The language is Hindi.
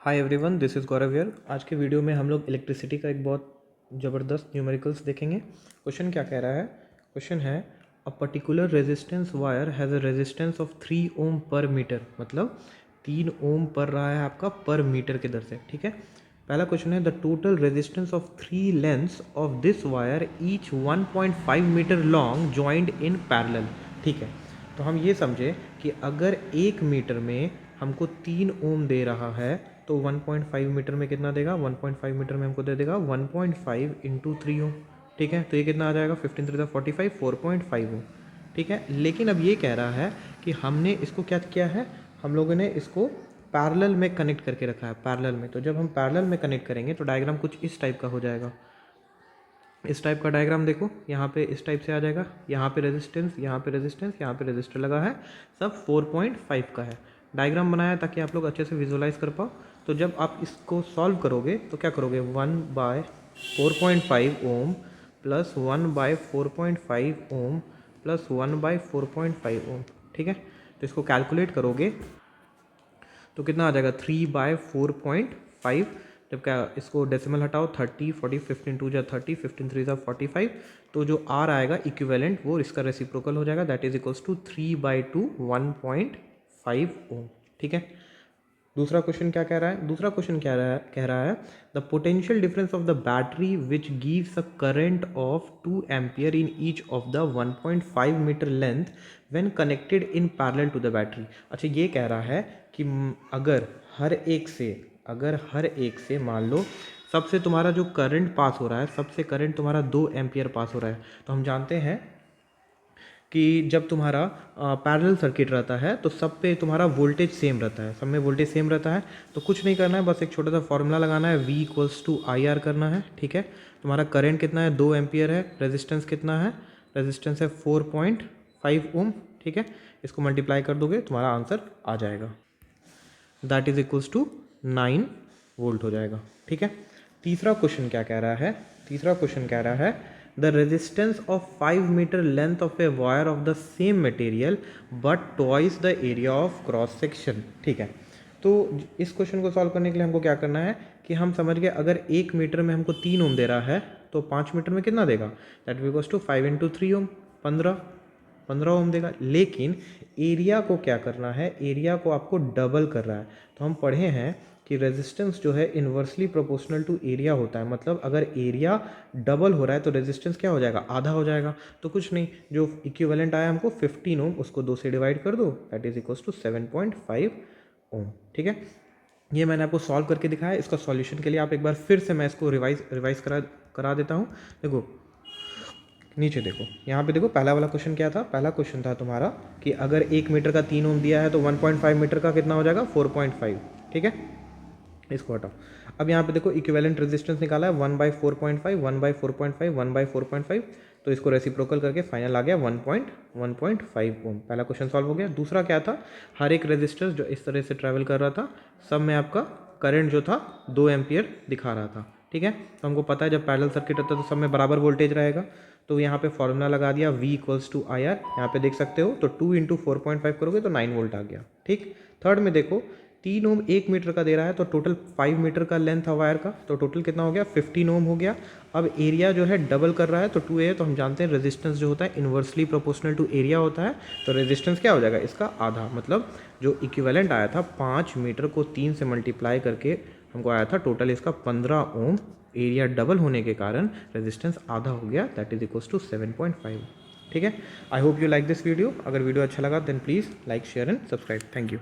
Hi everyone, this is Gaurav here. आज के वीडियो में हम लोग इलेक्ट्रिसिटी का एक बहुत ज़बरदस्त न्यूमेरिकल्स देखेंगे। क्वेश्चन क्या कह रहा है? क्वेश्चन है a particular resistance wire has a resistance of 3 ओम पर मीटर, मतलब 3 ओम पर रहा है आपका पर मीटर के दर से। ठीक है, पहला क्वेश्चन है the total resistance of 3 lengths of this wire each 1.5 metre long joined in parallel. ठीक है, तो हम ये समझे कि अगर 1 मीटर में हमको 3 ओम दे रहा है तो 1.5 मीटर में कितना देगा? 1.5 मीटर में हमको दे देगा 1.5 इंटू 3 ओम। ठीक है, तो ये कितना आ जाएगा? 15 3 45, 4.5 ओम। ठीक है, लेकिन अब ये कह रहा है कि हमने इसको क्या किया है, हम लोगों ने इसको पैरेलल में कनेक्ट करके रखा है, पैरेलल में। तो जब हम पैरेलल में कनेक्ट करेंगे तो डायग्राम कुछ इस टाइप का हो जाएगा। इस टाइप का डायग्राम देखो, यहाँ पे इस टाइप से आ जाएगा। यहाँ पे रेजिस्टेंस, यहाँ पे रेजिस्टेंस, यहाँ पे रेजिस्टर लगा है, सब 4.5 का है। डायग्राम बनाया ताकि आप लोग अच्छे से विजुलाइज कर पाओ। तो जब आप इसको सॉल्व करोगे तो क्या करोगे? 1/4.5 ओम प्लस 1/4.5 ओम प्लस 1/4.5 ओम। ठीक है, तो इसको कैलकुलेट करोगे तो कितना आ जाएगा? 3/4.5। जब क्या इसको डेसिमल हटाओ, 30 40 15 2 जा 30, 15 3 जा 45, तो जो आर आएगा इक्विवेलेंट वो इसका रेसिप्रोकल हो जाएगा, दैट इज इक्वल्स टू 3/2 1.5 ओम। ठीक है, दूसरा क्वेश्चन क्या कह रहा है? दूसरा क्वेश्चन कह रहा है the potential difference of the battery which gives a current of 2 ampere in each of the 1.5 metre length when connected in parallel to the battery. अच्छा, ये कह रहा है कि अगर हर एक से मान लो सबसे तुम्हारा जो करंट पास हो रहा है, सबसे करंट तुम्हारा 2 एम्पियर पास हो रहा है। तो हम जानते हैं कि जब तुम्हारा पैरेलल सर्किट रहता है तो सब पे तुम्हारा वोल्टेज सेम रहता है, सब में वोल्टेज सेम रहता है। तो कुछ नहीं करना है, बस एक छोटा सा फॉर्मूला लगाना है, V equals to I R करना है। ठीक है, तुम्हारा करंट कितना है? 2 एम्पियर है। रेजिस्टेंस कितना है? रेजिस्टेंस है 4.5 ओम। ठीक है, इसको मल्टीप्लाई कर दोगे तुम्हारा आंसर आ जाएगा, that is equals to 9 volt हो जाएगा। ठीक है, तीसरा क्वेश्चन क्या कह रहा है? तीसरा क्वेश्चन कह रहा है the resistance of 5 metre length of a wire of the same material but twice the area of cross section. ठीक है, तो इस क्वेश्चन को सॉल्व करने के लिए हमको क्या करना है कि हम समझ गए अगर 1 मीटर में हमको 3 ओम दे रहा है तो 5 मीटर में कितना देगा? दैट इक्वल्स टू 5 इंटू 3 ओम, 15 ओम देगा। लेकिन एरिया को क्या करना है? एरिया को आपको डबल कर रहा है। तो हम पढ़े हैं कि रेजिस्टेंस जो है इन्वर्सली प्रोपोर्शनल टू एरिया होता है, मतलब अगर एरिया डबल हो रहा है तो रेजिस्टेंस क्या हो जाएगा? आधा हो जाएगा। तो कुछ नहीं, जो इक्विवेलेंट आया हमको 15 ओम, उसको 2 से डिवाइड कर दो, दैट इज इक्वल्स टू 7.5 ओम। ठीक है, ये मैंने आपको सॉल्व करके दिखाया। इसका सॉल्यूशन के लिए आप एक बार फिर से मैं इसको रिवाइज करा देता हूँ। देखो नीचे देखो, यहाँ पे देखो, पहला वाला क्वेश्चन क्या था? पहला क्वेश्चन था तुम्हारा कि अगर 1 मीटर का 3 ओम दिया है तो 1.5 मीटर का कितना हो जाएगा? 4.5। ठीक है, इसको हटाओ। अब यहाँ पे देखो इक्विवेलेंट रेजिस्टेंस निकाला है 1/4.5, 1/4.5, 1/4.5, तो इसको रेसिप्रोकल करके फाइनल आ गया 1.5 ओम। पहला क्वेश्चन सॉल्व हो गया। दूसरा क्या था? हर एक रेजिस्टेंस जो इस तरह से ट्रैवल कर रहा था, सब में आपका करंट जो था 2 एम्पियर दिखा रहा था। ठीक है, तो हमको पता है जब पैरेलल सर्किट होता है तो सब में बराबर वोल्टेज रहेगा। तो यहाँ पे फॉर्मूला लगा दिया, V equals to I R. यहाँ पे देख सकते हो, तो 2 इंटू 4.5 करोगे तो 9 वोल्ट आ गया। ठीक, थर्ड में देखो 3 ओम 1 मीटर का दे रहा है तो टोटल 5 मीटर का लेंथ है वायर का, तो टोटल कितना हो गया? 15 ओम हो गया। अब एरिया जो है डबल कर रहा है तो 2A है, तो हम जानते हैं रेजिस्टेंस जो होता है इन्वर्सली प्रोपोर्शनल टू एरिया होता है। तो रेजिस्टेंस क्या हो जाएगा? इसका आधा, मतलब जो इक्विवेलेंट आया था 5 मीटर को 3 से मल्टीप्लाई करके हमको आया था टोटल इसका 15 ओम। एरिया डबल होने के कारण रेजिस्टेंस आधा हो गया, दैट इज इक्वल्स टू 7.5। ठीक है, I hope you like this video. अगर वीडियो अच्छा लगा then please like share and subscribe. Thank you.